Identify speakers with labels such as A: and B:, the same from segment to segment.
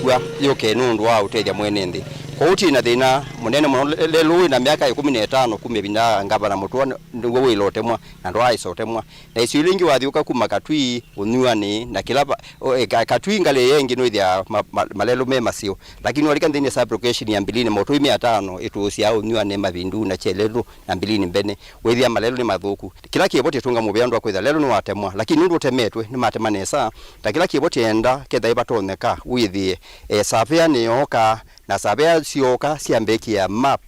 A: ikua yoke nundu wa utethia mwene nthi kwa uti na thina munene muno lelu na miaka 15 kumebina ngabana mutwa ndugo wilotemwa na ndo aisotemwa na icio lingi wathiuka kuma Katui unyuani na kilaba Katui ngale yengi no ithia malelo me masio lakini walika ndini sublocation ya 2500 itusia unyuani mavindu na chelelu na 2 mbene withia malelo ni mathuku kila kibote tunga mubeando kwitha lelo ni watemwa lakini ndu temetwe ni matemanesa ta kila kibote enda ketha ibatoneka withie savia ni oka na sabea sioka siambeki ya map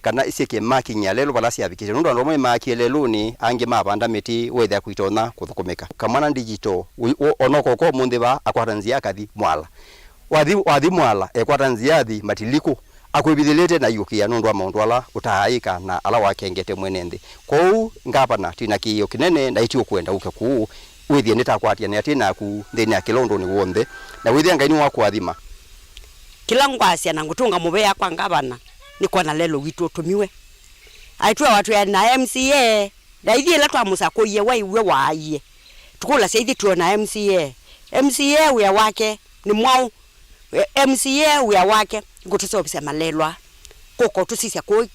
A: kana isike marking ya lelo bala siabikije ndo ndo maki lelo ni ange mapanda meti wetha kuitona kuthukumika kamana digital onoko ko mundiba akwatanzia kathi mwala wathi mwala ekwatanzia thi matiliko akwibithilete na yukia ndo amundu ala utahaika na ala wakengete mwenende kou ngapana tina kiyo kinene na itio kwenda uke ku withie nitakwatia ne atina ku thini ya kilondo ni wonde na withie ngaini wakwathima
B: kila ngwasia na ngutunga mubea kwa ngabana niko na lelo witu tumiwe aitwa watu ya na MCA na ithie la twa musako ye waiwe waie tukula saithi tu na MCA uya wake ni mwao MCA uya wake ngutusopisa malelwa koko tusisia ko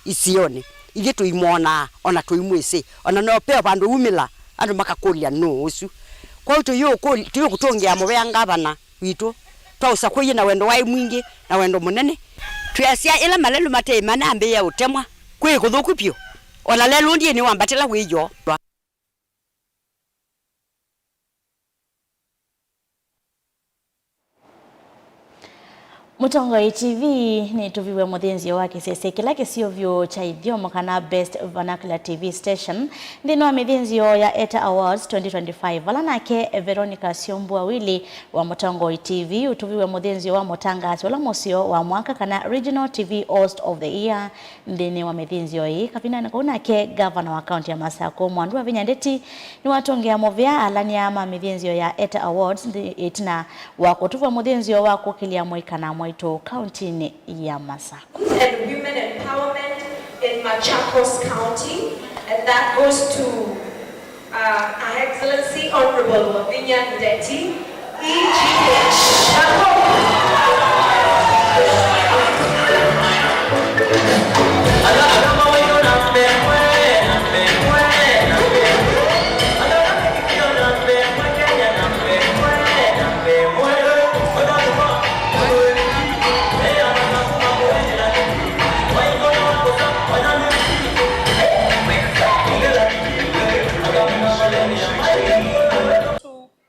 B: isione ithie tuimona ona tuimwisi ona no pe bandu umila andu makakolia no usu kwa hiyo tuyo kutongia mubea ngabana witu tausa kuyi na wendo wai mwingi na wendo munene tuyasia ila malelu mate mana ambe ya utemwa kwe kuthuku pio ona lelu ndie ni wambatela wiyo
C: Mutongo TV ni tuviwe muthinzi wake sese kila kisio vyo cha idiomo kana Best Vernacular TV Station ndino wa mithinzio ya ETA Awards 2025 vala nake Veronica Siombua Wili wa Mutongo TV utuviwe muthinzio wa mutangasi wala musio wa mwaka kana Regional TV Host of the Year ndini wa mithinzio hii kapina nake Governor wa County ya Masako Mwandu wa Vinyandeti ni watongea movia alani ama mithinzio ya ETA Awards itina wako tuviwe muthinzio wako kilia mwika na to county ya Masako.
D: And women empowerment in Machakos County, and that goes to Her Excellency Honorable Lavinia Ndeti,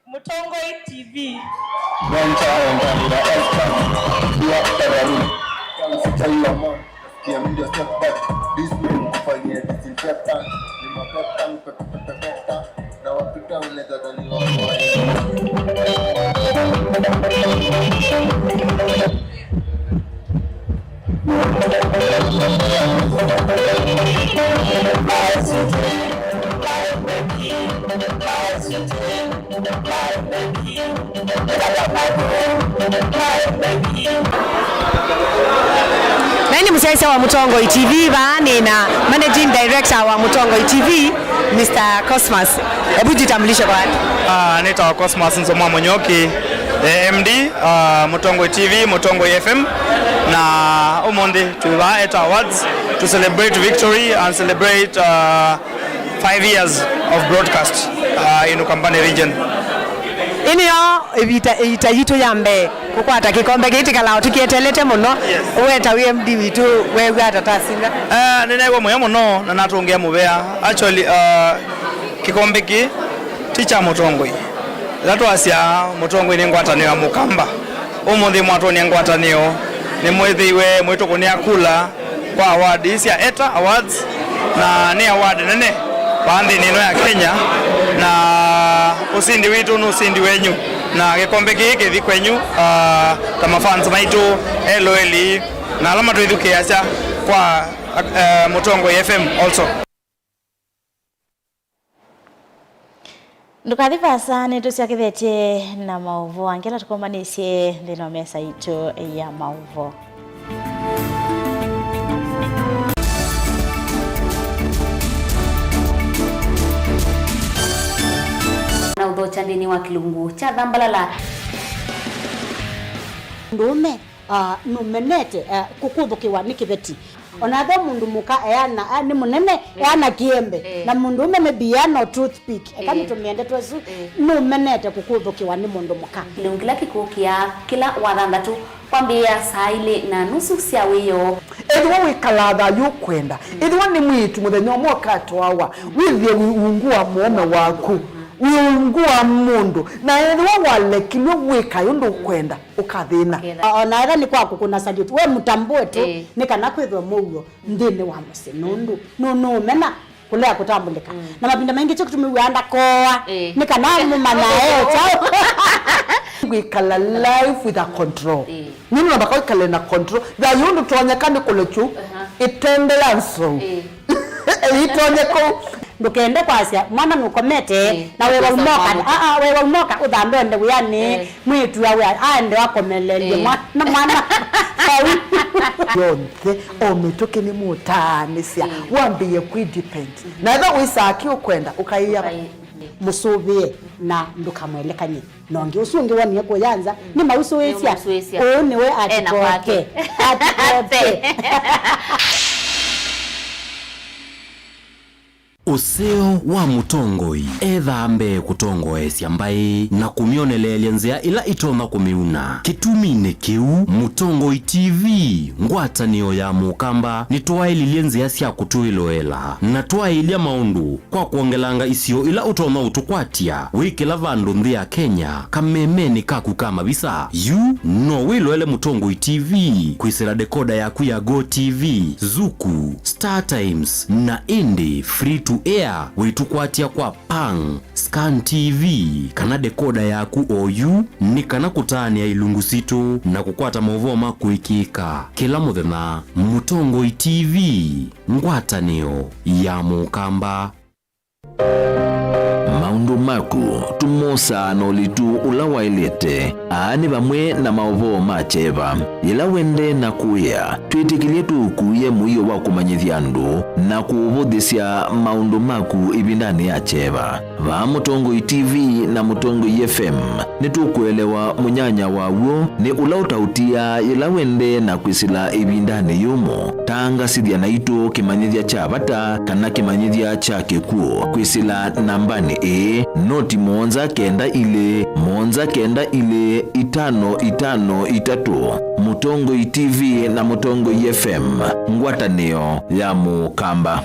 D: Mutongo TV.
E: Nani msiaisa wa Mutongo TV baani na Managing Director wa Mutongo TV Mr. Cosmas. Hebu jitambulishe kwa watu.
F: Naitwa Cosmas Nzomwa Monyoki, MD Mutongo TV, Mutongo FM na umonde tuwa ETA Awards to celebrate victory and celebrate 5 years of broadcast in Ukambani region.
E: Ini yo itayito yambe kukwata kikombe giti kala tukietelete muno weta MD witu wewe atatasinga
F: nene kwa moyo muno na natongea mubea actually kikombe ki ticha Mutongo latu asia Mutongo ni ngwatanio ya Mukamba umuthi mwatoni ngwatanio ni mwethiwe mwito kunia kula kwa award isi ya ETA Awards na ni award nene baadhi nino ya Kenya na usindi witu no usindi wenyu na gikombe giki thi kwenyu kama fans maitu LOL na alama tuithuke acha kwa Mutongo FM also.
C: Ndukathiva sana tusiakithete na mauvo angela tukomanisye ndino mesa itu ya mauvo. Na udhocha ndini wa kilungu cha Dhambalala
G: ndume numenete kukuthukiwa ni kibeti onatho mundu muka eana ni munene eana kiembe na mundu ume mebiano toothpick kama tumiende twesu numenete kukuthukiwa ni mundu muka
C: Lungila kikukia kila wathandatu kwambia saa ile na nusu cia wiyo
H: edwa wikalatha yukwenda edwa ni mwitu muthenya mwakato wawa withie ungua muome waku wiungua mundu na edwa walekilwe wika yundu kwenda ukathina
G: ona era ni kwaku kuna salute we mutambue tu ni kana kwithwa muyo ndini wa musinundu no mena kulea kutambulika na mapinda mengi cyo kutumiwanda koa ni kana mumana chao
H: wikala life with a control nini nabaka wikala na control da yundu tuonyekane kulechu itendela nso itonyeko
G: ndukende kwasia mwana nukomete na wewe umoka wewe umoka udambende uyani mwitu yawe aende wakomelelie mwana
H: yonke ometoke ni mutanisia wambie kuidepend na eba wisaki ukwenda ukaiya
G: musubie na ndukamwelekanye nonge usunge wani yako yanza ni mausuwesia oni we atikoke
I: Useo wa mutongoi ethambe kutongoesya mbai na kumionelelya nzia ila itoma kumiuna kitumine kiu Mutongoi TV ngwatanio ya mukamba ni twaililie nzia sya kutuiloela na twailia maundu kwa kuongelanga isio ila utoma utukwatia wikila vandu nthi ya Kenya kamemeni kaku kama bisa yu no wiloele Mutongoi TV kwisira dekoda yaku ya Go TV, Zuku, Star Times na Indie free to air witukwatia kwa Pang, Scan TV kana dekoda yaku OU ni kana kutani ya ilungu situ na kukwata movoma kuikika kila muthenya. Mutongoi TV ngwatanio ya mukamba.
J: Maundu maku tumosa nolitu ula wailete aani bamwe na maovo macheva ila wende na kuya twitikilie tukuye muyo wa kumanyithia andu na kuvuthisia maundu maku ibindani ya cheva va Mutongoi TV na Mutongoi FM nitukuelewa munyanya wawo ni ula utautia ila wende na kwisila ibindani yumo tanga sithia na itu kimanyithia cha bata kana kimanyithia cha kikuo kwisila nambani noti monza kenda ile 5553 Mutongoi TV na Mutongoi FM ngwatanio ya mukamba.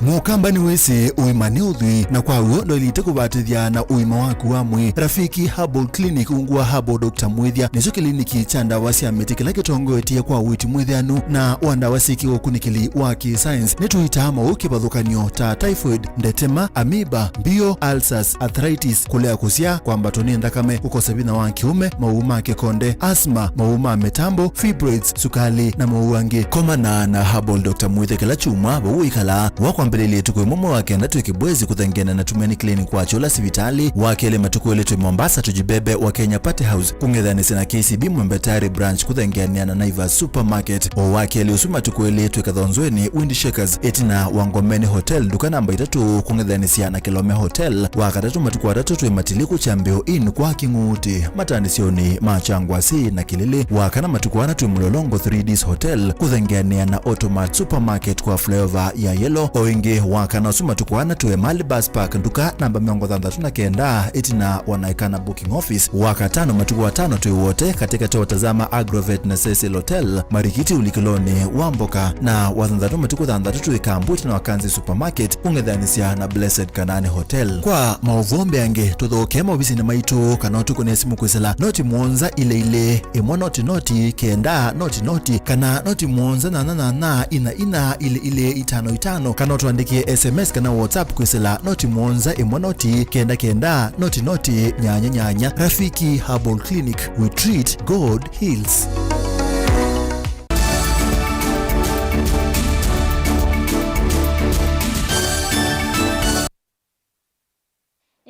K: Mukamba ni wese uimane uthwi na kwa uo ndoilite kubatithia na uima waku wa mwi. Rafiki Herbal Clinic ungua Herbal Dr. Mwithia nicho kliniki cha ndawa cia miti kila kitongoetie kwa witi mwithianu na wandawa siki ukunikili wa science nituitama ukibathukanio ta typhoid, ndetema, amoeba, bio, ulcers, arthritis, kulea kusia kwamba toni ndakame, kukosa bina wa kiume, mauma kekonde, asthma, mauma metambo, fibroids, sukali na mauange. Komana na Herbal Dr. Mwithia kila chuma bauikala wakwambelele tukwe momo wake na tukibwezi kuthengena na Tumeni Clinic kwa chola sivitali wakele matukwele tu Mombasa tujibebe wa Kenya Party House kungedhanisi na KCB Mwembetari branch kuthengenia na Naivas Supermarket o wakele usuma tukwele tu kadhonzweni Windy Shakers etina Wangomeni Hotel duka namba 3 kungedhanisia na Kilome Hotel wakatatu matukwa 3 tu matiliku chambeo in kwa Kinguti matanisioni Machangwasi na Kilele wakana matukwa tu Mlolongo 3Ds Hotel kuthengenia na Automat Supermarket kwa flavor ya yellow oingi wakana usuma tukwana tuwe Mali Bus Park nduka namba 39 etina wanaikana booking office wakatano matukwa 5 tuwe wote katika tawatazama Agrovet na Cecil Hotel Marikiti ulikiloni Wamboka na wathandatu matukwa 3 tuwe Kambuti na Wakanzi Supermarket ungedhanisia na Blessed Kanani Hotel. Kwa mauvombe yange tuthokema obisi na maito kana tuko nesimu kwisela noti mwonza ile imwa noti kenda noti kana noti mwonza na ina ile 55 kana tuandikie SMS kana WhatsApp kwisela noti mwonza imwa noti kenda noti nyanya. Rafiki Herbal Clinic, we treat, God heals.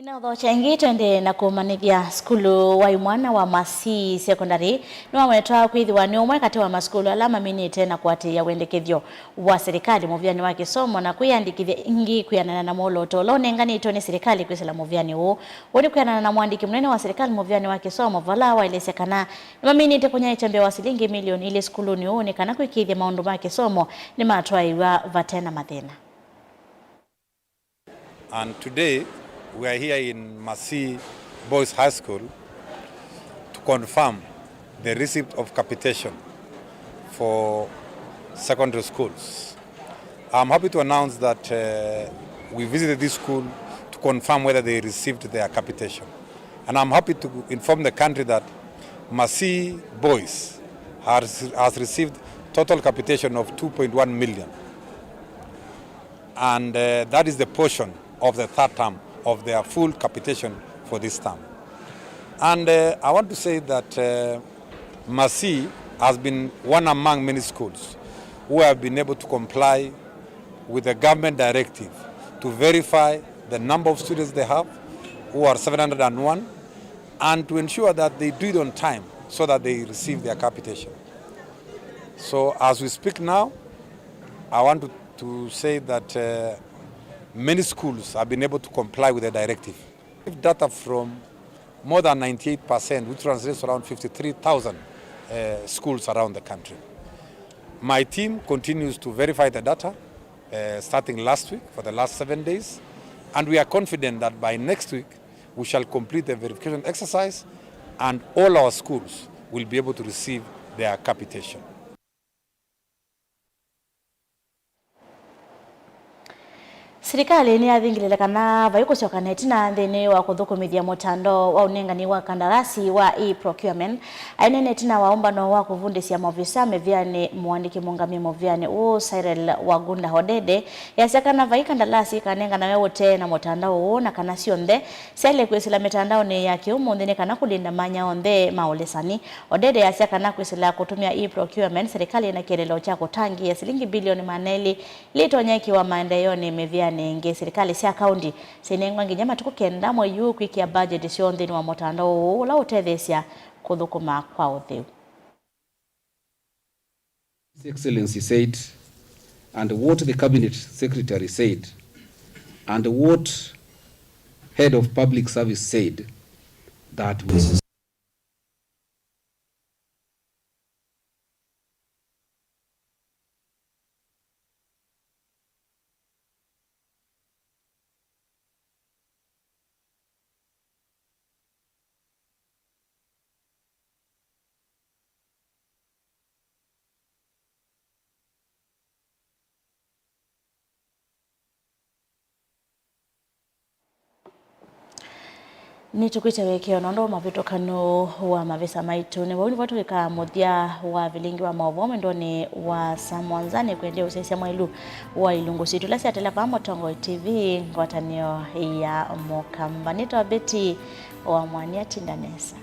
C: Inatho chengi twende na kumanithia skulu wa imwana wa Masi Secondary no amwetwa kwithiwa ni umwe kati wa maskulu ala maminite na kwatia wendekethio wa serikali muvyani wa kisomo na kuyandikithia ingi kuyanana na moloto lonenganitwo ni serikali kwisela muvyani huu uri kuyanana na mwandiki munene wa serikali muvyani wa kisomo vala wailesekana maminite kunya ichembe wa silingi milioni ile skulu ni huu ni kana kuikithia maundu ma kisomo ni matwaiwa vatena mathina.
L: And today we are here in Masi Boys High School to confirm the receipt of capitation for secondary schools. I'm happy to announce that we visited this school to confirm whether they received their capitation. And I'm happy to inform the country that Masi Boys has received total capitation of 2.1 million. And that is the portion of the third term of their full capitation for this term. And I want to say that Masi has been one among many schools who have been able to comply with the government directive to verify the number of students they have, who are 701, and to ensure that they do it on time so that they receive their capitation. So as we speak now, I want to say that many schools have been able to comply with the directive. Data from more than 98%, which translates around 53,000 schools around the country. My team continues to verify the data starting last week for the last 7 days, and we are confident that by next week we shall complete the verification exercise and all our schools will be able to receive their capitation.
C: Serikali ni athingilile kana vaikucoka tina nthini wa kuthukumithia mutando wa unengani wa kandarasi wa e-procurement ainene tina waumbano wa kuvundisia maofisa mevyani mwandiki mungami movyani Cyril Wagunda Hodede yasekana vai kandarasi kanengana wewote na mutandao na kana sionthe sele kwisila mitandao ni ya kiumu nthini kana kulinda manya onthe maulesani. Hodede yasekana kwisila kutumia e-procurement serikali ina kielelo cha kutangia silingi bilioni 4 litonyeki wa maendeleo ni mevyani nge serikali cia kaunti sinengwa nginya matuku kenda mweyu kwikia budget cio nthini wa mutandao ula utethecia kuthukuma kwa utheu.
M: His Excellency said, and what the Cabinet Secretary said, and what Head of Public Service said, that was
C: ni tukwite wekeo nondo mavitokano wa mavisa maitu ni wauni watu wika muthia wa vilingi wa maovomo ndoni wa Samwanzani kuendea usaisia mwailu wa ilungu situ lasi atelefa Mutongo TV ngwatanio ya Mukamba. Nito Beti wa Mwania Tindanesa.